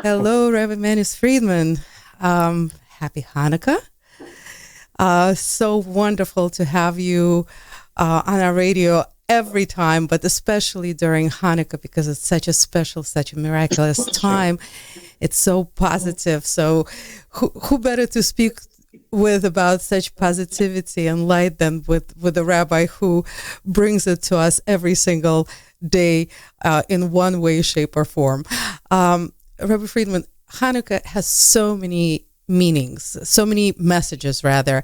Hello, Rabbi Manis Friedman. Happy Hanukkah. So wonderful to have you on our radio every time, but especially during Hanukkah because it's such a special, such a miraculous time. It's so positive. So, who better to speak with about such positivity and light than with a rabbi who brings it to us every single day in one way, shape, or form? Rabbi Friedman, Hanukkah has so many meanings, so many messages, rather,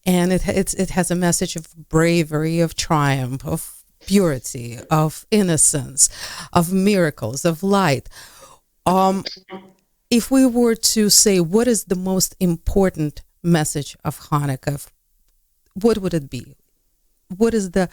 and it has a message of bravery, of triumph, of purity, of innocence, of miracles, of light. Um, if we were to say what is the most important message of Hanukkah, what would it be? What is the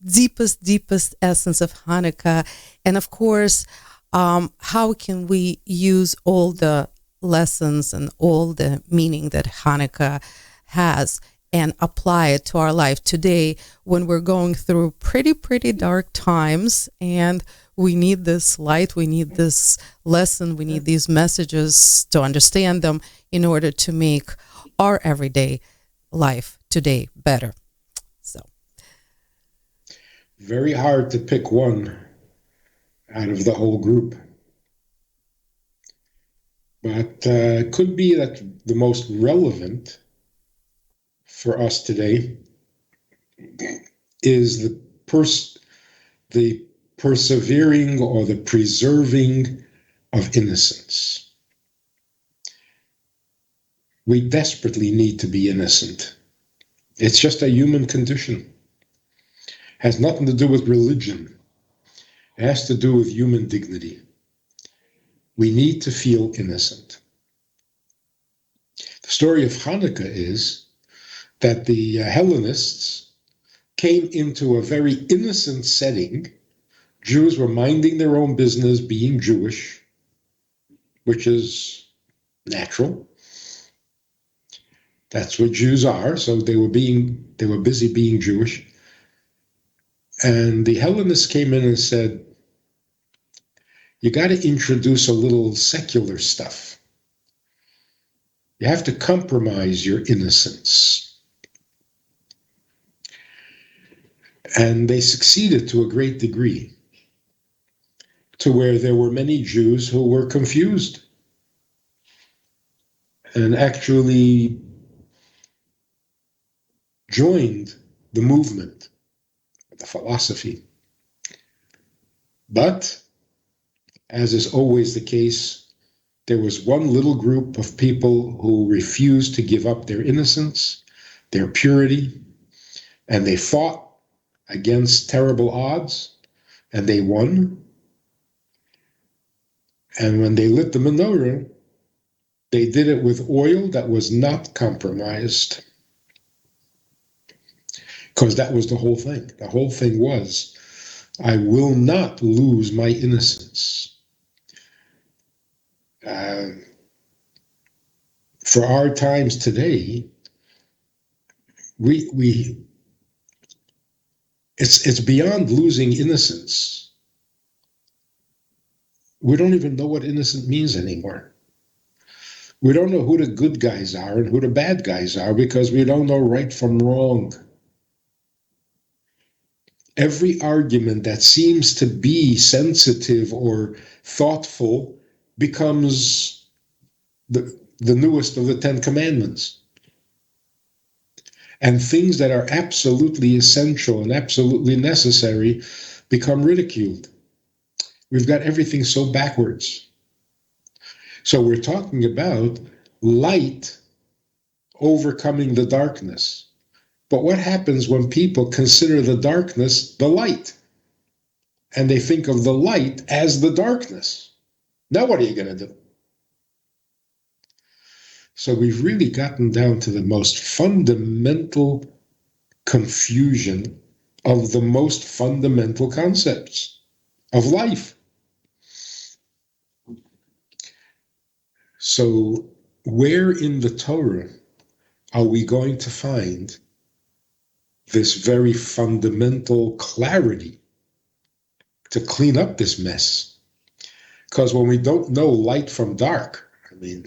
deepest essence of Hanukkah? And of course, how can we use all the lessons and all the meaning that Hanukkah has and apply it to our life today when we're going through pretty dark times, and we need this light, we need this lesson, we need these messages to understand them in order to make our everyday life today better. So Very hard to pick one out of the whole group. But it could be that the most relevant for us today is the persevering or the preserving of innocence. We desperately need to be innocent. It's just a human condition. It has nothing to do with religion. It has to do with human dignity. We need to feel innocent. The story of Hanukkah is that the Hellenists came into a very innocent setting. Jews were minding their own business, being Jewish, which is natural. That's what Jews are. So they were busy being Jewish. And the Hellenists came in and said, you got to introduce a little secular stuff. You have to compromise your innocence. And they succeeded to a great degree, to where there were many Jews who were confused and actually joined the movement, the philosophy. But, as is always the case, there was one little group of people who refused to give up their innocence, their purity, and they fought against terrible odds, and they won. And when they lit the menorah, they did it with oil that was not compromised. Because that was the whole thing. The whole thing was, I will not lose my innocence. For our times today, it's beyond losing innocence. We don't even know what innocent means anymore. We don't know who the good guys are and who the bad guys are because we don't know right from wrong. Every argument that seems to be sensitive or thoughtful becomes the newest of the Ten Commandments. And things that are absolutely essential and absolutely necessary become ridiculed. We've got everything so backwards. So we're talking about light overcoming the darkness. But what happens when people consider the darkness the light? And they think of the light as the darkness. Now what are you going to do? So we've really gotten down to the most fundamental confusion of the most fundamental concepts of life. So where in the Torah are we going to find this very fundamental clarity to clean up this mess? Because when we don't know light from dark, I mean,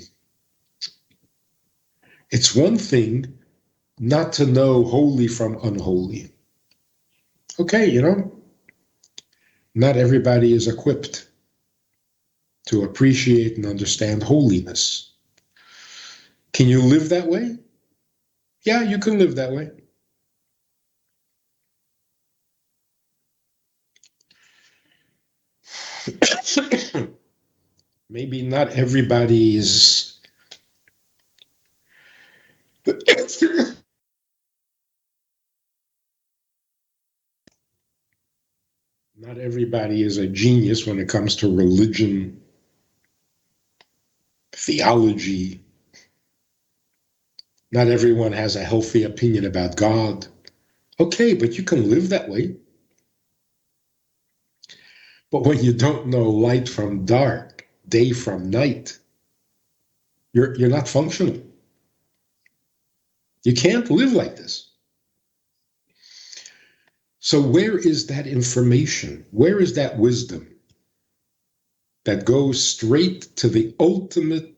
it's one thing not to know holy from unholy. Okay, not everybody is equipped to appreciate and understand holiness. Can you live that way? Yeah, you can live that way. Maybe not everybody is not everybody is a genius when it comes to religion, theology. Not everyone has a healthy opinion about God. Okay, but you can live that way. But when you don't know light from dark, day from night, you're not functional. You can't live like this. So where is that information? Where is that wisdom that goes straight to the ultimate,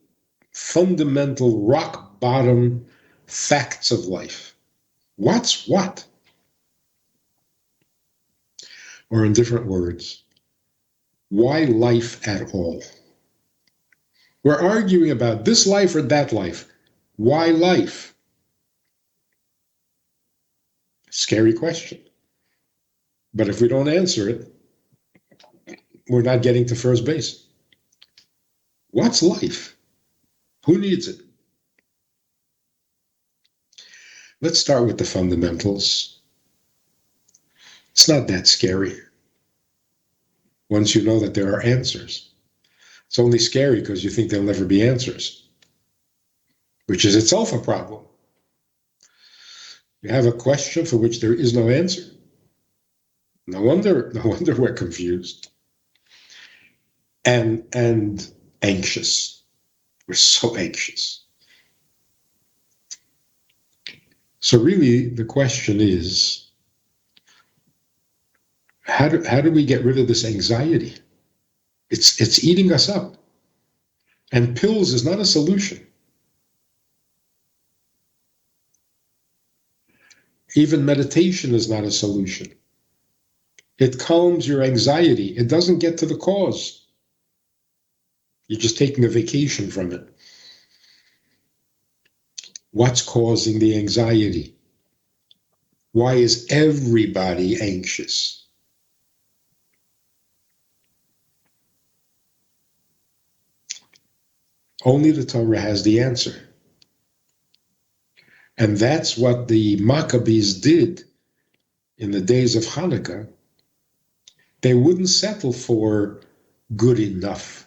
fundamental, rock bottom facts of life? What's what? Or in different words, why life at all? We're arguing about this life or that life. Why life? Scary question. But if we don't answer it, we're not getting to first base. What's life? Who needs it? Let's start with the fundamentals. It's not that scary once you know that there are answers. It's only scary because you think there'll never be answers, which is itself a problem. You have a question for which there is no answer. No wonder we're confused and anxious. We're so anxious. So really, the question is, how do we get rid of this anxiety? It's eating us up. And pills is not a solution. Even meditation is not a solution. It calms your anxiety. It doesn't get to the cause. You're just taking a vacation from it. What's causing the anxiety? Why is everybody anxious? Only the Torah has the answer. And that's what the Maccabees did in the days of Hanukkah. They wouldn't settle for good enough.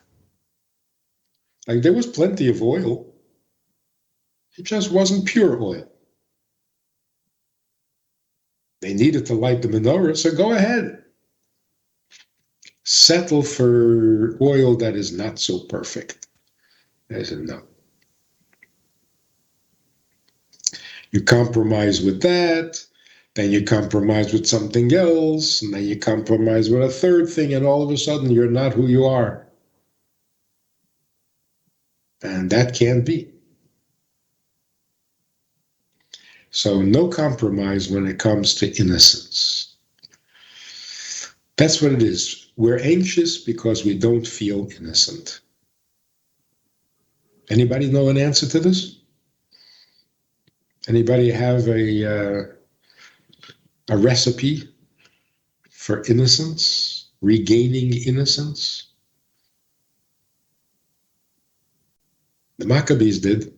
Like there was plenty of oil. It just wasn't pure oil. They needed to light the menorah, so go ahead. Settle for oil that is not so perfect. They said no. You compromise with that, then you compromise with something else, and then you compromise with a third thing, and all of a sudden you're not who you are. And that can't be. So no compromise when it comes to innocence. That's what it is. We're anxious because we don't feel innocent. Anybody know an answer to this? Anybody have a recipe for innocence, regaining innocence? The Maccabees did.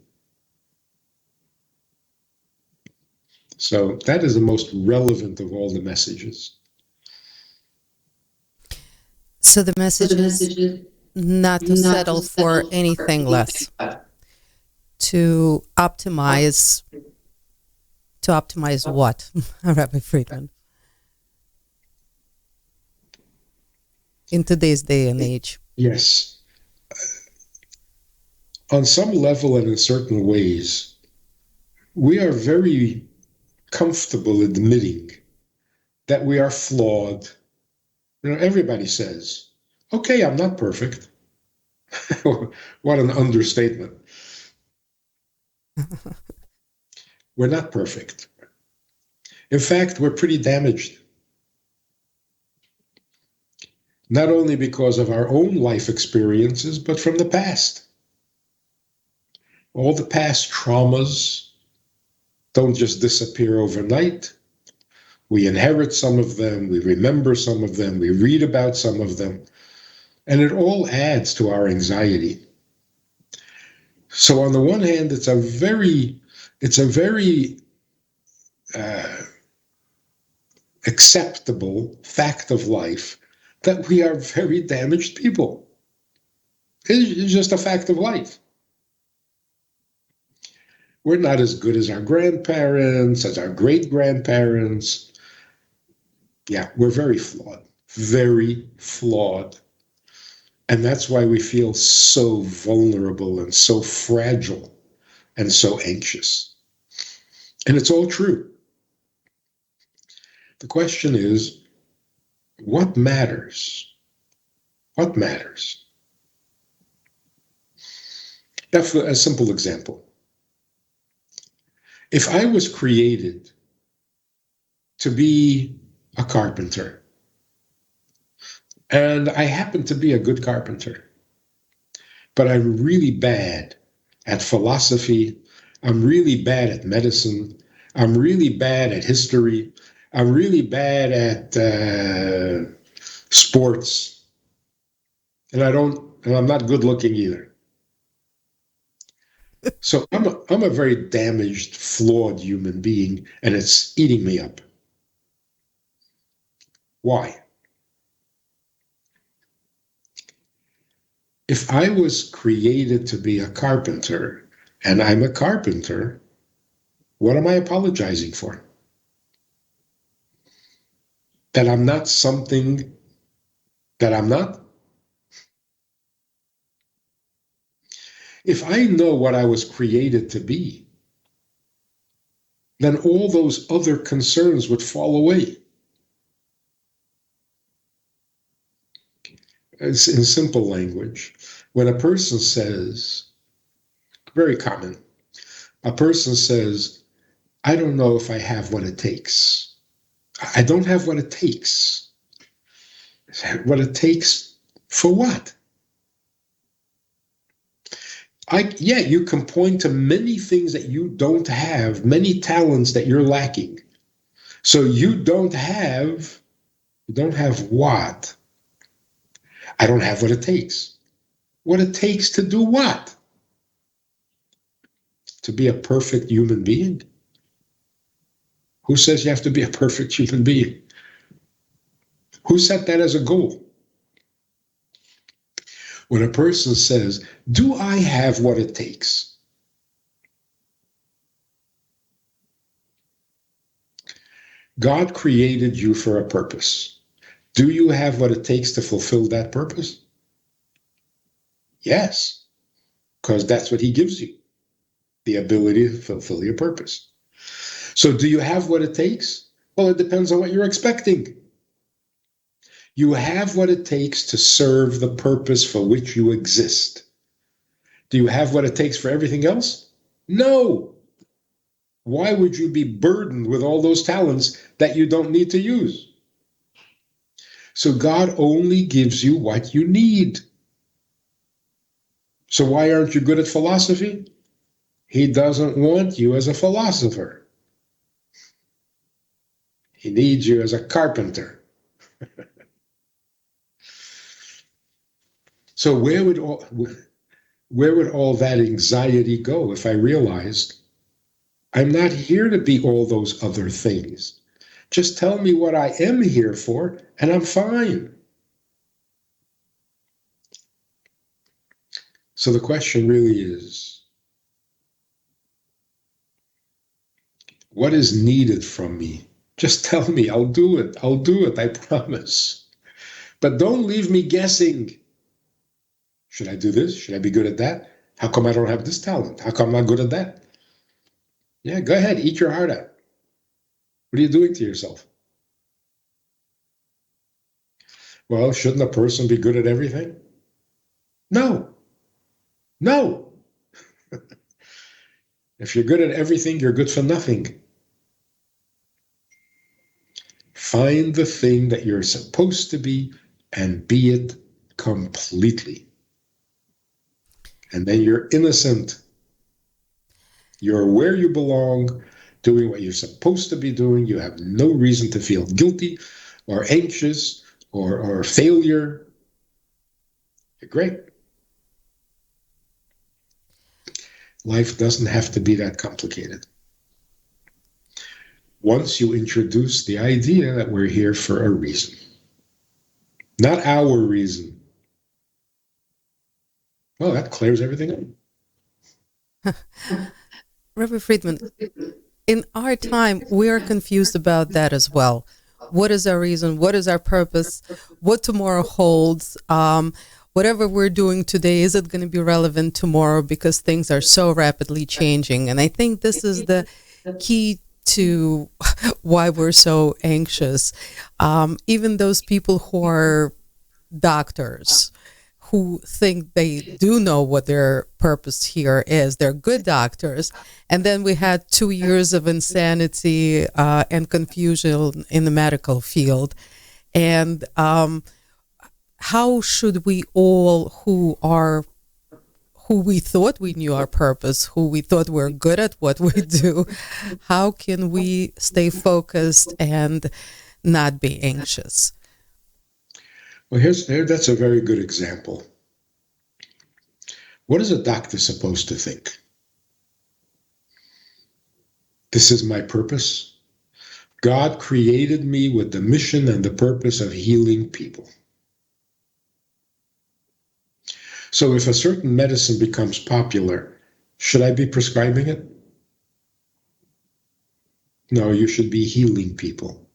So that is the most relevant of all the messages. So the message is not to settle for anything less, to optimize what, Rabbi Friedman, in today's day and age? Yes. On some level and in certain ways, we are very comfortable admitting that we are flawed. Everybody says, okay, I'm not perfect. What an understatement. We're not perfect. In fact, we're pretty damaged. Not only because of our own life experiences, but from the past. All the past traumas don't just disappear overnight. We inherit some of them, we remember some of them, we read about some of them, and it all adds to our anxiety. So on the one hand, it's a very uh, acceptable fact of life that we are very damaged people. It's just a fact of life. We're not as good as our grandparents, as our great grandparents. Yeah, we're very flawed, very flawed. And that's why we feel so vulnerable and so fragile and so anxious. And it's all true. The question is, what matters? What matters? That's a simple example. If I was created to be a carpenter, and I happen to be a good carpenter, but I'm really bad at philosophy, I'm really bad at medicine, I'm really bad at history, I'm really bad at sports, and I'm not good looking either. So I'm a very damaged, flawed human being, and it's eating me up. Why? If I was created to be a carpenter, and I'm a carpenter, what am I apologizing for? That I'm not something that I'm not? If I know what I was created to be, then all those other concerns would fall away. It's in simple language. When a person says, very common, a person says, I don't know if I have what it takes. I don't have what it takes. What it takes for what? Yeah, you can point to many things that you don't have, many talents that you're lacking. So you don't have what? I don't have what it takes. What it takes to do what? To be a perfect human being? Who says you have to be a perfect human being? Who set that as a goal? When a person says, do I have what it takes? God created you for a purpose. Do you have what it takes to fulfill that purpose? Yes, because that's what he gives you, the ability to fulfill your purpose. So do you have what it takes? Well, it depends on what you're expecting. You have what it takes to serve the purpose for which you exist. Do you have what it takes for everything else? No. Why would you be burdened with all those talents that you don't need to use? So God only gives you what you need. So why aren't you good at philosophy? He doesn't want you as a philosopher. He needs you as a carpenter. So where would all that anxiety go if I realized I'm not here to be all those other things? Just tell me what I am here for, and I'm fine. So the question really is, what is needed from me? Just tell me, I'll do it. I'll do it, I promise. But don't leave me guessing. Should I do this? Should I be good at that? How come I don't have this talent? How come I'm not good at that? Yeah, go ahead, eat your heart out. What are you doing to yourself? Well, shouldn't a person be good at everything? No. No. If you're good at everything, you're good for nothing. Find the thing that you're supposed to be and be it completely. And then you're innocent. You're where you belong, doing what you're supposed to be doing. You have no reason to feel guilty or anxious or failure. You're great. Life doesn't have to be that complicated. Once you introduce the idea that we're here for a reason, not our reason, well, that clears everything up. Rabbi Friedman, in our time, we are confused about that as well. What is our reason? What is our purpose? What tomorrow holds? Whatever we're doing today, is it going to be relevant tomorrow? Because things are so rapidly changing. And I think this is the key to why we're so anxious. Even those people who are doctors, who think they do know what their purpose here is. They're good doctors. And then we had 2 years of insanity and confusion in the medical field. And how should we all who we thought we knew our purpose, who we thought we're good at what we do, how can we stay focused and not be anxious? Well, that's a very good example. What is a doctor supposed to think? This is my purpose. God created me with the mission and the purpose of healing people. So if a certain medicine becomes popular, should I be prescribing it? No, you should be healing people.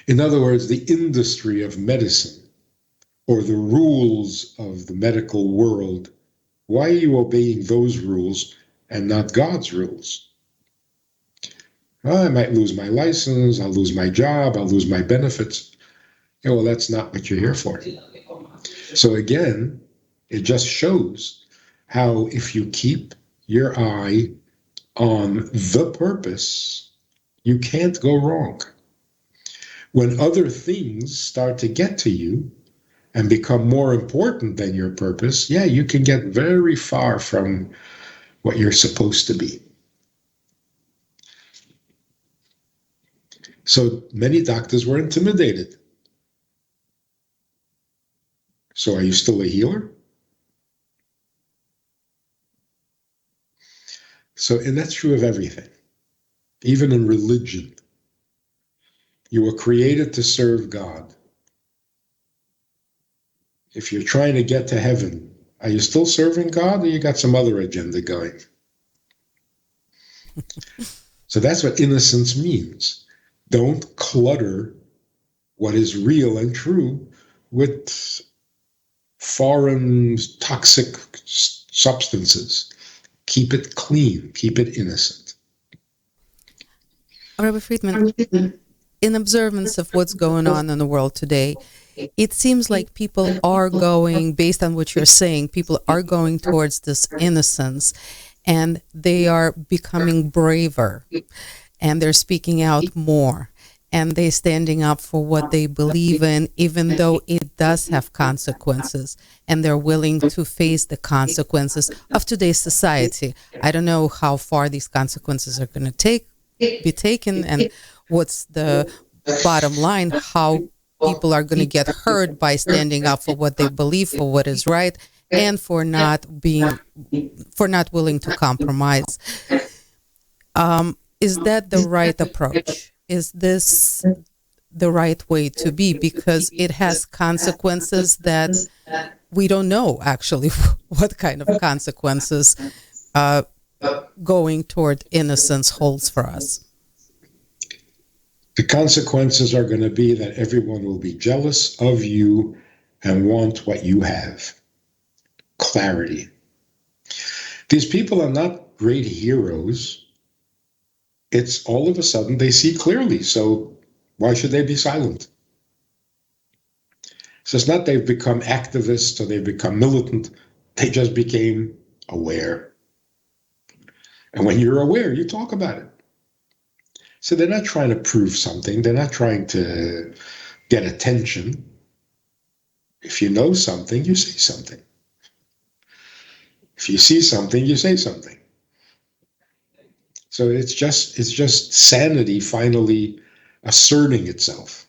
In other words, the industry of medicine or the rules of the medical world, why are you obeying those rules and not God's rules? Well, I might lose my license, I'll lose my job, I'll lose my benefits. Yeah, well, that's not what you're here for. So again, it just shows how if you keep your eye on the purpose, you can't go wrong. When other things start to get to you and become more important than your purpose, yeah, you can get very far from what you're supposed to be. So many doctors were intimidated. So are you still a healer? And that's true of everything, even in religion. You were created to serve God. If you're trying to get to heaven, are you still serving God or you got some other agenda going? So that's what innocence means. Don't clutter what is real and true with foreign toxic substances. Keep it clean. Keep it innocent. Rabbi Friedman, in observance of what's going on in the world today, it seems like people are going, based on what you're saying, people are going towards this innocence and they are becoming braver and they're speaking out more and they're standing up for what they believe in, even though it does have consequences, and they're willing to face the consequences of today's society. I don't know how far these consequences are going to be taken and what's the bottom line, how people are going to get hurt by standing up for what they believe, for what is right, and for not willing to compromise. Is that the right approach? Is this the right way to be? Because it has consequences that we don't know actually what kind of consequences going toward innocence holds for us. The consequences are going to be that everyone will be jealous of you and want what you have. Clarity. These people are not great heroes. It's all of a sudden they see clearly. So why should they be silent? So it's not they've become activists or they've become militant. They just became aware. And when you're aware, you talk about it. So they're not trying to prove something. They're not trying to get attention. If you know something, you say something. If you see something, you say something. So it's just sanity finally asserting itself.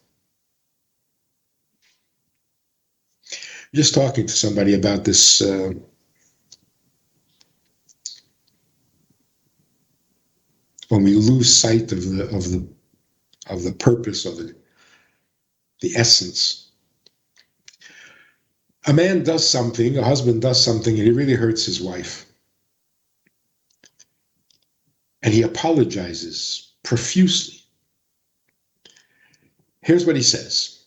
Just talking to somebody about this when we lose sight of the purpose of the essence. A man does something, a husband does something, and he really hurts his wife. And he apologizes profusely. Here's what he says.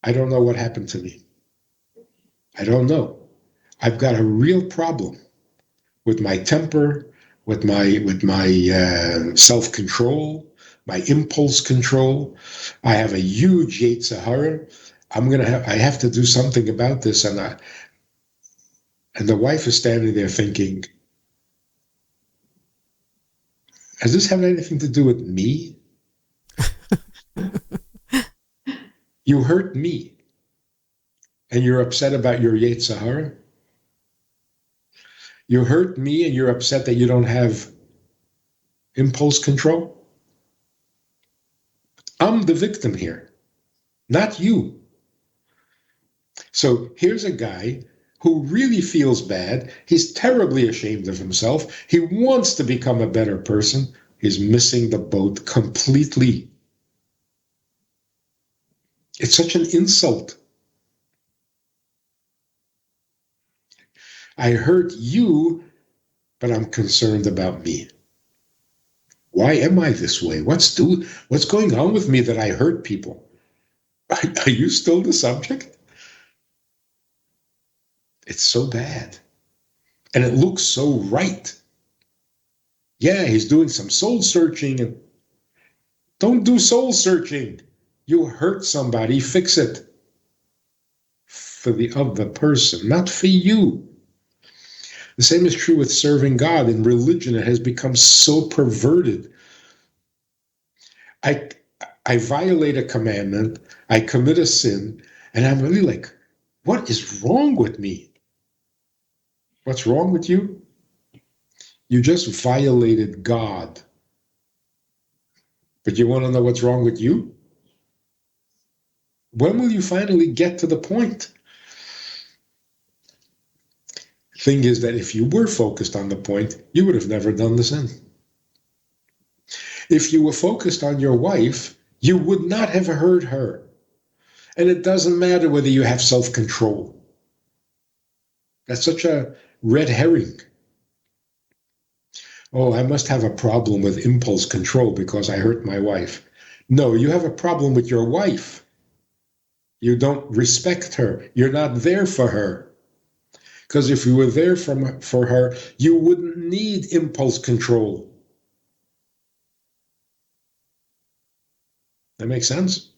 I don't know what happened to me. I don't know. I've got a real problem with my temper, with my self-control, my impulse control. I have a huge Yetzer Hara. I have to do something about this. And the wife is standing there thinking, does this have anything to do with me? You hurt me, and you're upset about your Yetzer Hara? You hurt me, and you're upset that you don't have impulse control? I'm the victim here, not you. So here's a guy who really feels bad. He's terribly ashamed of himself. He wants to become a better person. He's missing the boat completely. It's such an insult. I hurt you, but I'm concerned about me. Why am I this way? What's going on with me that I hurt people? Are you still the subject? It's so bad. And it looks so right. Yeah, he's doing some soul searching. And don't do soul searching. You hurt somebody, fix it. For the other person, not for you. The same is true with serving God. In religion, it has become so perverted. I violate a commandment, I commit a sin, and I'm really like, what is wrong with me? What's wrong with you? You just violated God. But you want to know what's wrong with you? When will you finally get to the point? Thing is that if you were focused on the point, you would have never done the sin. If you were focused on your wife, you would not have hurt her. And it doesn't matter whether you have self-control. That's such a red herring. Oh, I must have a problem with impulse control because I hurt my wife. No, you have a problem with your wife. You don't respect her. You're not there for her. Because if you were there for her, you wouldn't need impulse control. That makes sense?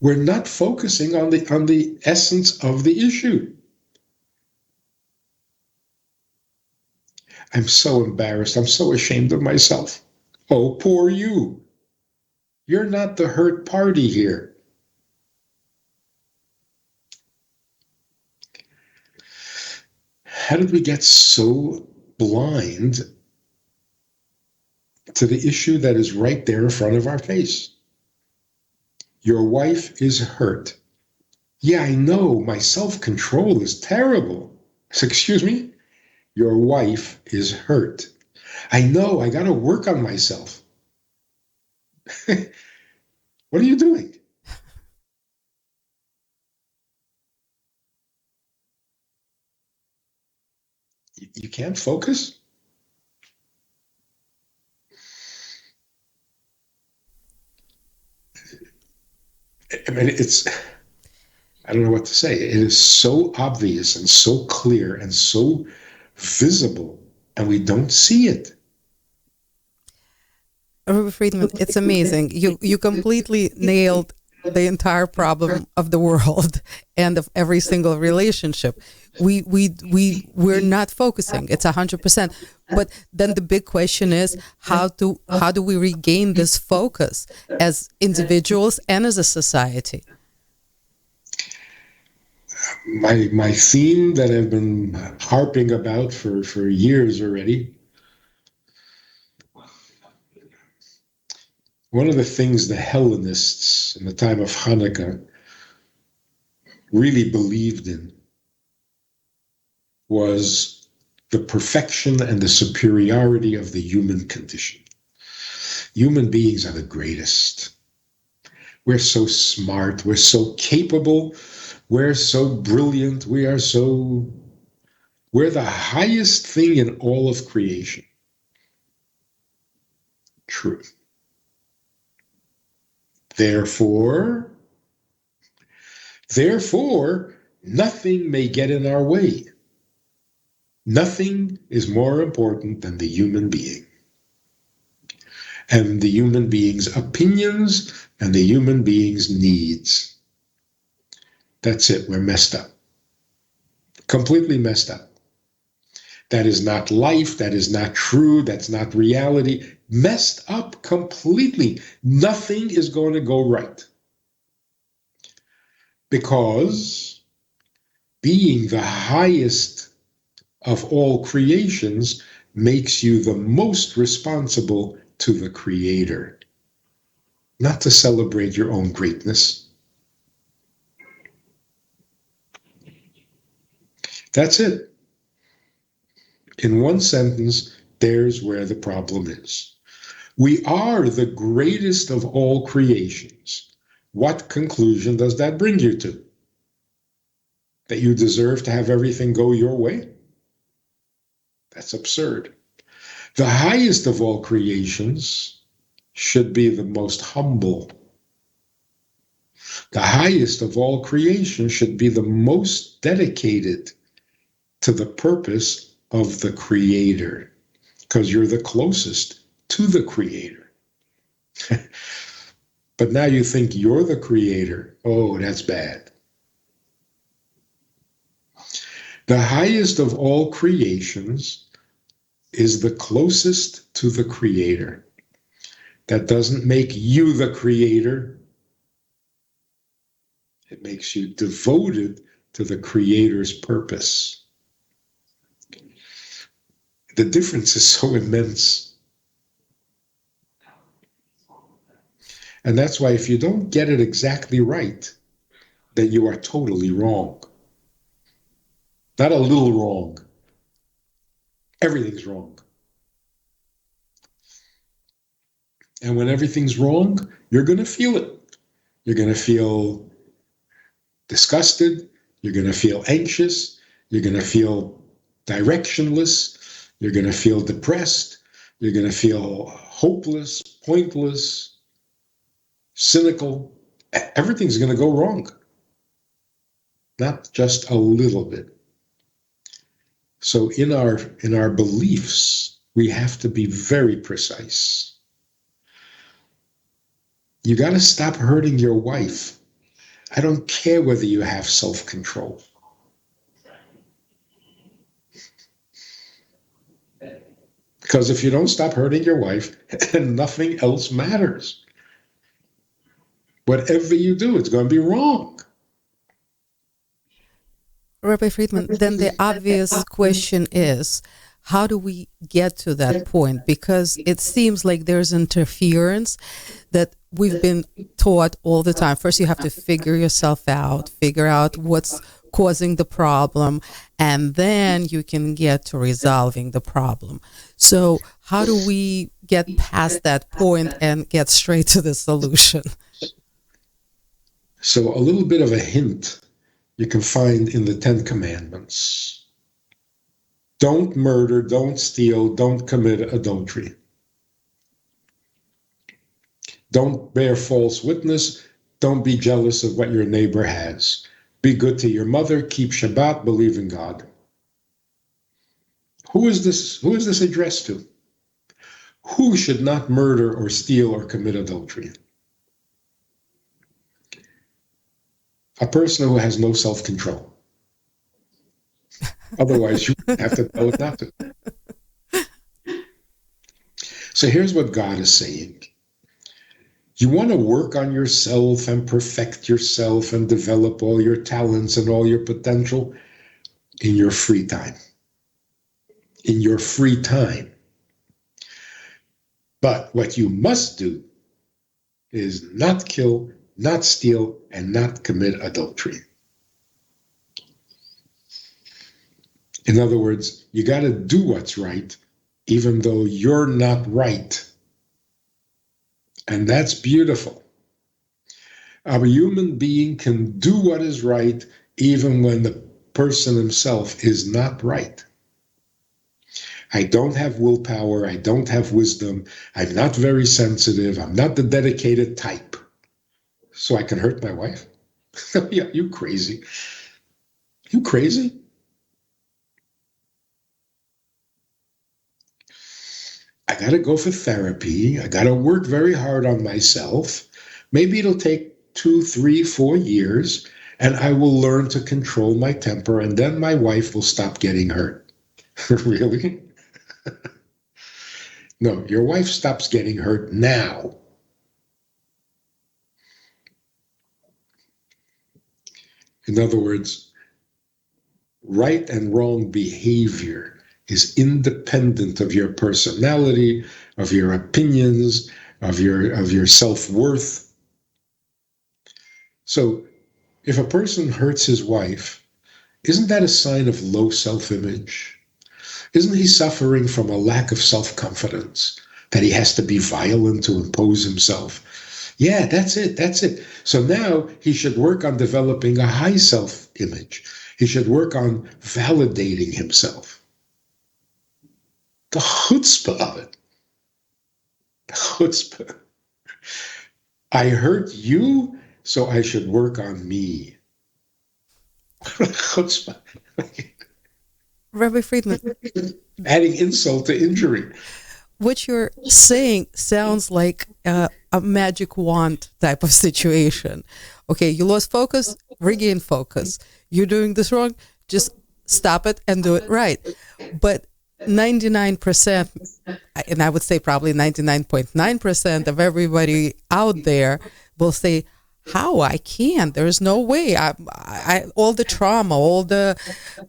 We're not focusing on the essence of the issue. I'm so embarrassed. I'm so ashamed of myself. Oh, poor you. You're not the hurt party here. How did we get so blind to the issue that is right there in front of our face? Your wife is hurt. Yeah, I know. My self-control is terrible. So, excuse me? Your wife is hurt. I know. I got to work on myself. What are you doing? You can't focus? I mean, I don't know what to say. It is so obvious and so clear and so visible, and we don't see it. Rabbi Friedman, it's amazing. You completely nailed the entire problem of the world and of every single relationship. We're not focusing. It's 100%. But then the big question is how do we regain this focus as individuals and as a society? My theme that I've been harping about for years already. One of the things the Hellenists in the time of Chanukah really believed in was the perfection and the superiority of the human condition. Human beings are the greatest. We're so smart, we're so capable, we're so brilliant, we're the highest thing in all of creation. True. Therefore, nothing may get in our way. Nothing is more important than the human being. And the human being's opinions and the human being's needs. That's it, we're messed up. Completely messed up. That is not life, that is not true, that's not reality. Messed up completely. Nothing is going to go right. Because being the highest of all creations makes you the most responsible to the Creator. Not to celebrate your own greatness. That's it. In one sentence, there's where the problem is. We are the greatest of all creations. What conclusion does that bring you to? That you deserve to have everything go your way? That's absurd. The highest of all creations should be the most humble. The highest of all creation should be the most dedicated to the purpose of the Creator, because you're the closest to the Creator. But now you think you're the Creator. Oh, that's bad. The highest of all creations is the closest to the Creator. That doesn't make you the Creator. It makes you devoted to the Creator's purpose. The difference is so immense. And that's why if you don't get it exactly right, then you are totally wrong. Not a little wrong. Everything's wrong. And when everything's wrong, you're going to feel it. You're going to feel disgusted. You're going to feel anxious. You're going to feel directionless. You're going to feel depressed. You're going to feel hopeless, pointless, cynical. Everything's going to go wrong. Not just a little bit. So in our beliefs, we have to be very precise. You got to stop hurting your wife. I don't care whether you have self-control. Because if you don't stop hurting your wife, then nothing else matters. Whatever you do, it's going to be wrong. Rabbi Friedman, then the obvious question is, how do we get to that point? Because it seems like there's interference that we've been taught all the time. First, you have to figure yourself out, figure out what's causing the problem, and then you can get to resolving the problem. So how do we get past that point and get straight to the solution? So a little bit of a hint you can find in the 10 Commandments. Don't murder, don't steal, don't commit adultery. Don't bear false witness, don't be jealous of what your neighbor has. Be good to your mother, keep Shabbat, believe in God. Who is this addressed to? Who should not murder or steal or commit adultery? A person who has no self-control. Otherwise, you have to tell it not to. So here's what God is saying. You want to work on yourself and perfect yourself and develop all your talents and all your potential in your free time. In your free time. But what you must do is not kill, not steal, and not commit adultery. In other words, you got to do what's right, even though you're not right. And that's beautiful. A human being can do what is right, even when the person himself is not right. I don't have willpower. I don't have wisdom. I'm not very sensitive. I'm not the dedicated type. So I can hurt my wife? Yeah, you crazy. You crazy? I got to go for therapy. I got to work very hard on myself. Maybe it'll take 2, 3, 4 years, and I will learn to control my temper, and then my wife will stop getting hurt. Really? No, your wife stops getting hurt now. In other words, right and wrong behavior is independent of your personality, of your opinions, of your self-worth. So if a person hurts his wife, isn't that a sign of low self-image? Isn't he suffering from a lack of self-confidence, that he has to be violent to impose himself? Yeah, that's it. That's it. So now he should work on developing a high self-image. He should work on validating himself. The chutzpah of it. The chutzpah. I hurt you, so I should work on me. Chutzpah. Rabbi Friedman, Adding insult to injury. what you're saying sounds like a magic wand type of situation. Okay, you lost focus, regain focus. You're doing this wrong, just stop it and do it right. But 99%, and I would say probably 99.9% of everybody out there will say, how? I can't. There is no way. All the trauma, all the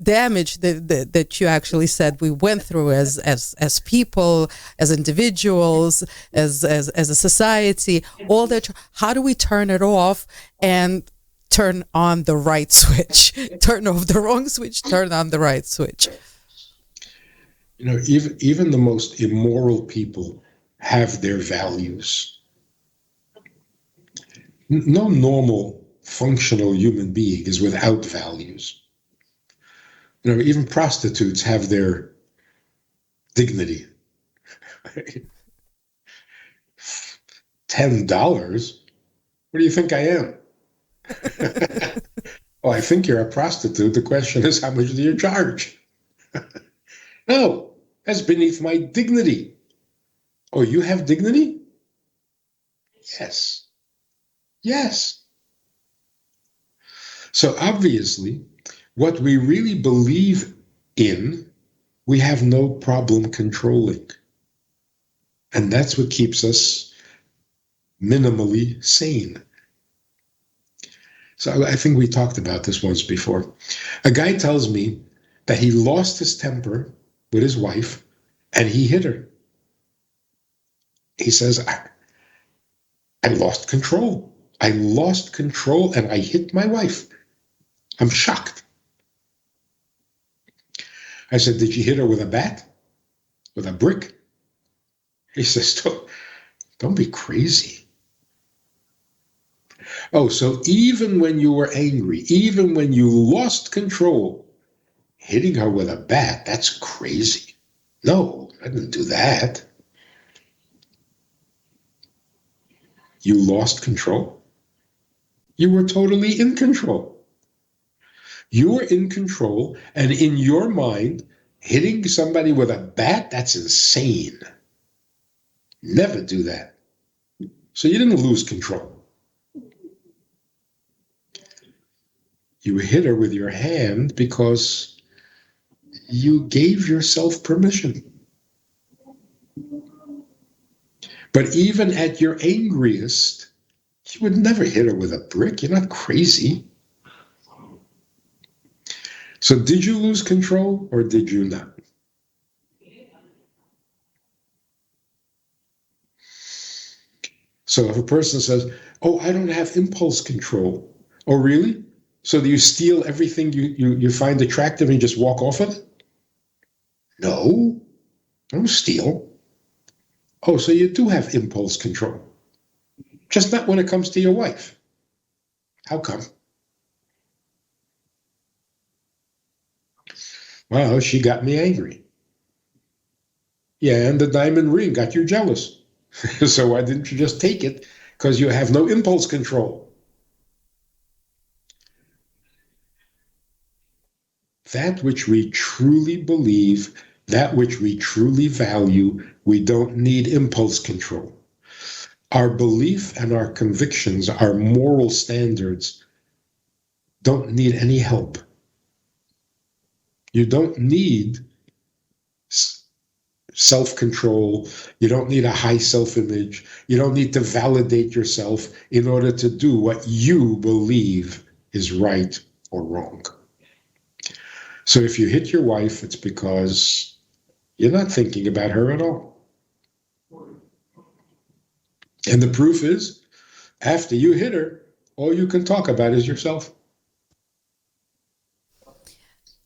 damage that you actually said we went through as people, as individuals, as a society, all that. How do we turn it off and turn on the right switch? Turn off the wrong switch, turn on the right switch. You know, even the most immoral people have their values. No normal, functional human being is without values. You know, even prostitutes have their dignity. $10? What do you think I am? Oh, I think you're a prostitute. The question is, how much do you charge? No, that's beneath my dignity. Oh, you have dignity? Yes. Yes. So obviously, what we really believe in, we have no problem controlling. And that's what keeps us minimally sane. So I think we talked about this once before. A guy tells me that he lost his temper with his wife and he hit her. He says, I lost control. I lost control and I hit my wife. I'm shocked. I said, did you hit her with a bat? With a brick? He says, don't be crazy. Oh, so even when you were angry, even when you lost control, hitting her with a bat, that's crazy. No, I didn't do that. You lost control? You were totally in control. You were in control, and in your mind, hitting somebody with a bat, that's insane. Never do that. So you didn't lose control. You hit her with your hand because you gave yourself permission. But even at your angriest, you would never hit her with a brick. You're not crazy. So did you lose control or did you not? So if a person says, oh, I don't have impulse control. Oh, really? So do you steal everything you find attractive and you just walk off it? No, don't steal. Oh, so you do have impulse control. Just not when it comes to your wife. How come? Well, she got me angry. Yeah, and the diamond ring got you jealous. So why didn't you just take it? Because you have no impulse control. That which we truly believe, that which we truly value, we don't need impulse control. Our belief and our convictions, our moral standards, don't need any help. You don't need self-control. You don't need a high self-image. You don't need to validate yourself in order to do what you believe is right or wrong. So if you hit your wife, it's because you're not thinking about her at all. And the proof is, after you hit her, all you can talk about is yourself.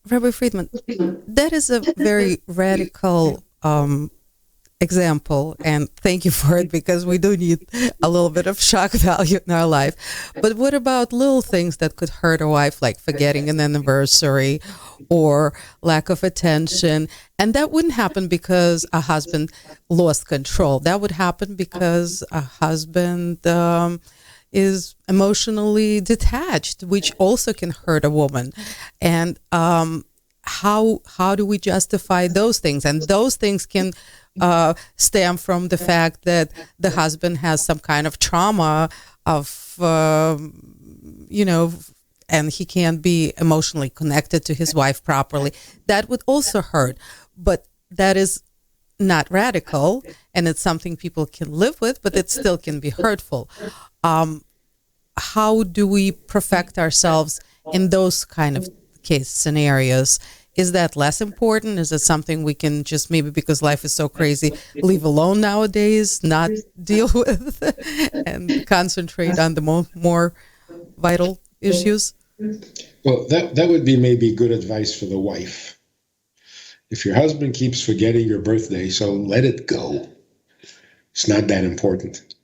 Rabbi Friedman, that is a very radical example, and thank you for it, because we do need a little bit of shock value in our life. But what about little things that could hurt a wife, like forgetting an anniversary or lack of attention? And that wouldn't happen because a husband lost control. That would happen because a husband is emotionally detached, which also can hurt a woman. And how do we justify those things? And those things can stem from the fact that the husband has some kind of trauma of, and he can't be emotionally connected to his wife properly. That would also hurt. But that is not radical, and it's something people can live with, but it still can be hurtful. How do we perfect ourselves in those kind of case scenarios? Is that less important? Is it something we can just, maybe because life is so crazy, leave alone nowadays, not deal with, and concentrate on the more vital issues? Well, that would be maybe good advice for the wife. If your husband keeps forgetting your birthday, so let it go. It's not that important.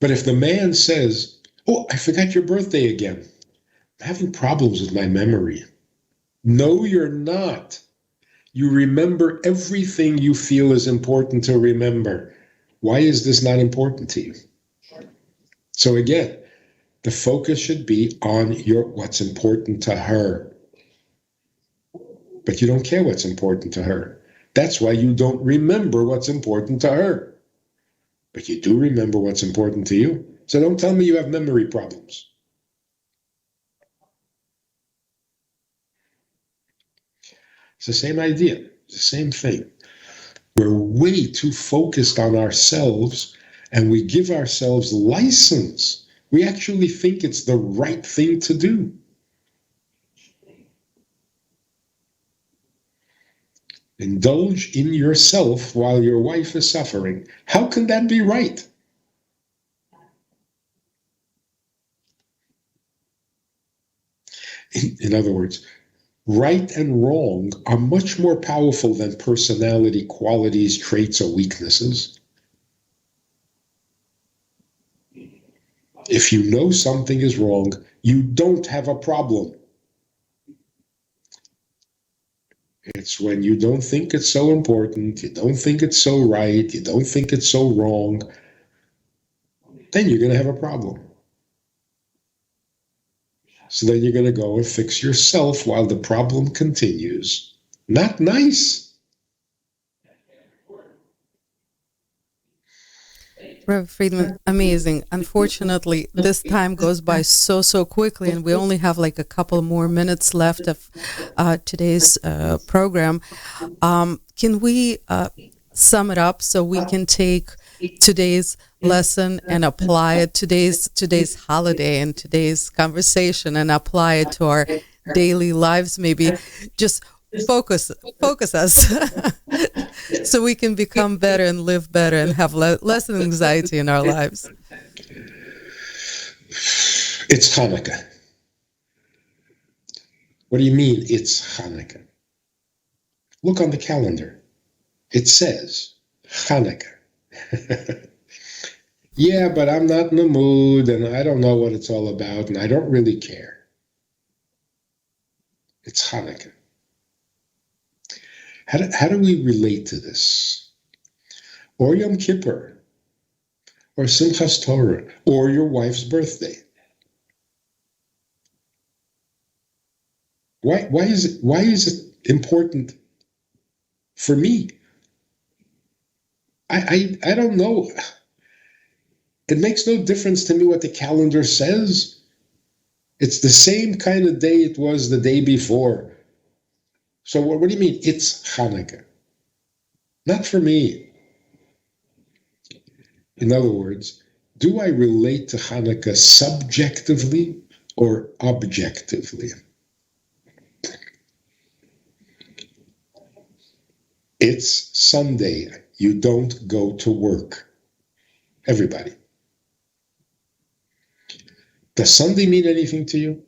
But if the man says, oh, I forgot your birthday again, I'm having problems with my memory. No, you're not. You remember everything you feel is important to remember. Why is this not important to you? So again, the focus should be on what's important to her. But you don't care what's important to her. That's why you don't remember what's important to her. But you do remember what's important to you. So don't tell me you have memory problems. It's the same idea. It's the same thing. We're way too focused on ourselves, and we give ourselves license. We actually think it's the right thing to do. Indulge in yourself while your wife is suffering. How can that be right? In other words, right and wrong are much more powerful than personality qualities, traits, or weaknesses. If you know something is wrong, you don't have a problem. It's when you don't think it's so important, you don't think it's so right, you don't think it's so wrong, then you're going to have a problem. So then you're going to go and fix yourself while the problem continues. Not nice. Rabbi Friedman, amazing. Unfortunately, this time goes by so quickly, and we only have like a couple more minutes left of today's program. Can we sum it up so we can take today's lesson and apply it today's holiday and today's conversation and apply it to our daily lives? Maybe just focus us so we can become better and live better and have less anxiety in our lives. It's Hanukkah. What do you mean it's Hanukkah? Look on the calendar. It says Hanukkah. Yeah, but I'm not in the mood and I don't know what it's all about and I don't really care. It's Hanukkah. How do we relate to this? Or Yom Kippur, or Simchas Torah, or your wife's birthday. Why is it important for me? I don't know. It makes no difference to me what the calendar says. It's the same kind of day it was the day before. So what do you mean it's Hanukkah? Not for me. In other words, do I relate to Hanukkah subjectively or objectively? It's Sunday. You don't go to work. Everybody. Does Sunday mean anything to you?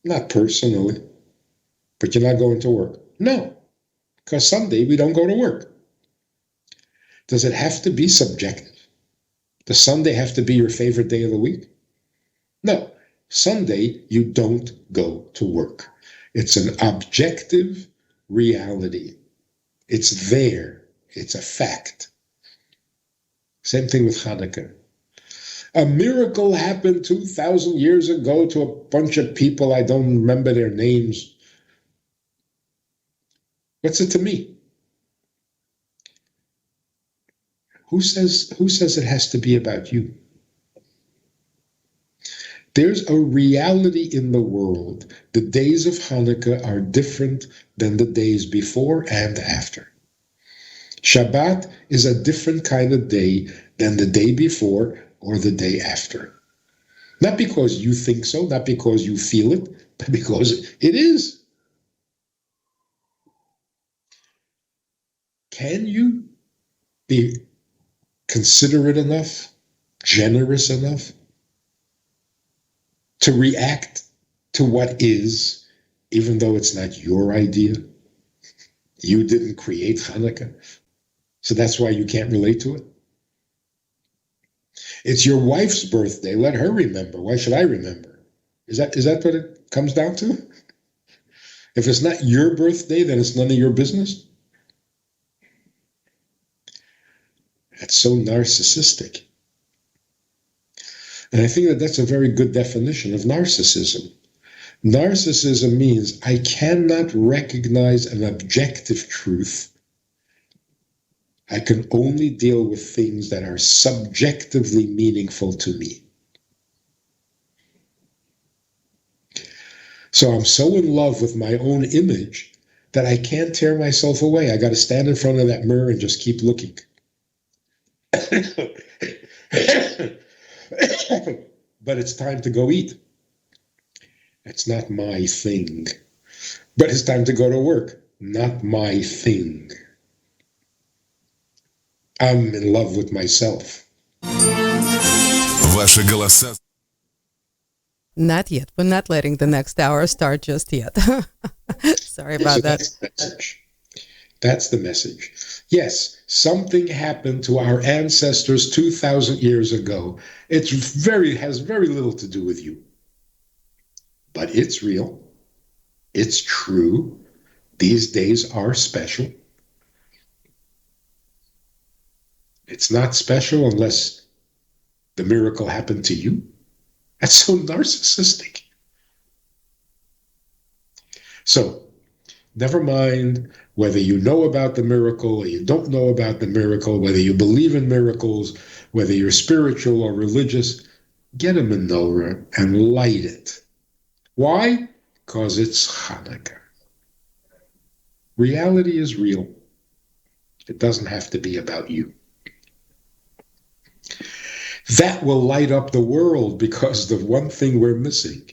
Not personally. But you're not going to work. No. Because Sunday we don't go to work. Does it have to be subjective? Does Sunday have to be your favorite day of the week? No. Sunday, you don't go to work. It's an objective reality. It's there. It's a fact. Same thing with Hanukkah. A miracle happened 2,000 years ago to a bunch of people. I don't remember their names. What's it to me? Who says it has to be about you? There's a reality in the world. The days of Hanukkah are different than the days before and after. Shabbat is a different kind of day than the day before or the day after. Not because you think so, not because you feel it, but because it is. Can you be considerate enough, generous enough to react to what is, even though it's not your idea? You didn't create Hanukkah, so that's why you can't relate to it. It's your wife's birthday. Let her remember. Why should I remember? Is that what it comes down to? If it's not your birthday, then it's none of your business. That's so narcissistic. And I think that that's a very good definition of narcissism. Narcissism means I cannot recognize an objective truth. I can only deal with things that are subjectively meaningful to me. So I'm so in love with my own image that I can't tear myself away. I got to stand in front of that mirror and just keep looking. But it's time to go eat. It's not my thing. But it's time to go to work. Not my thing. I'm in love with myself. Ваши голоса. Not yet. We're not letting the next hour start just yet. Sorry about that. That's the message. Yes, something happened to our ancestors 2,000 years ago. It has very little to do with you. But it's real. It's true. These days are special. It's not special unless the miracle happened to you. That's so narcissistic. So, Never mind whether you know about the miracle or you don't know about the miracle, whether you believe in miracles, whether you're spiritual or religious. Get a menorah and light it. Why? Because it's Hanukkah. Reality is real. It doesn't have to be about you. That will light up the world, because the one thing we're missing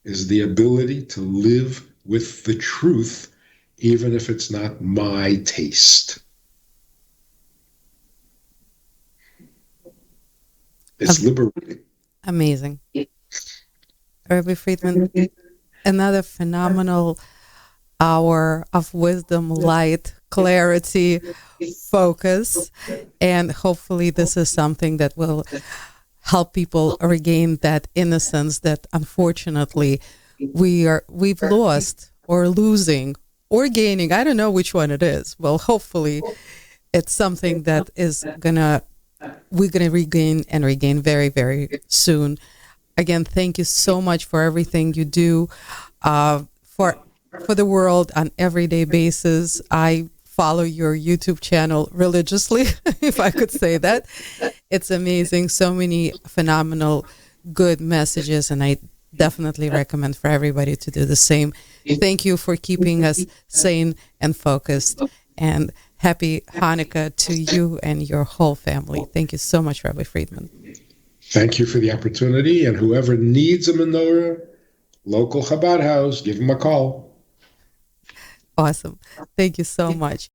is the ability to live with the truth, even if it's not my taste. It's liberating. Amazing. Rabbi Friedman, another phenomenal hour of wisdom, light, clarity, focus. And hopefully this is something that will help people regain that innocence that unfortunately we've lost, or losing, or gaining. I don't know which one it is. Well, hopefully it's something that we're gonna regain very, very soon. Again, thank you so much for everything you do for the world on everyday basis. I follow your YouTube channel religiously, if I could say that. It's amazing. So many phenomenal, good messages, and I definitely recommend for everybody to do the same. Thank you for keeping us sane and focused. And happy Hanukkah to you and your whole family. Thank you so much, Rabbi Friedman. Thank you for the opportunity. And whoever needs a menorah, local Chabad house, give them a call. Awesome. Thank you so much.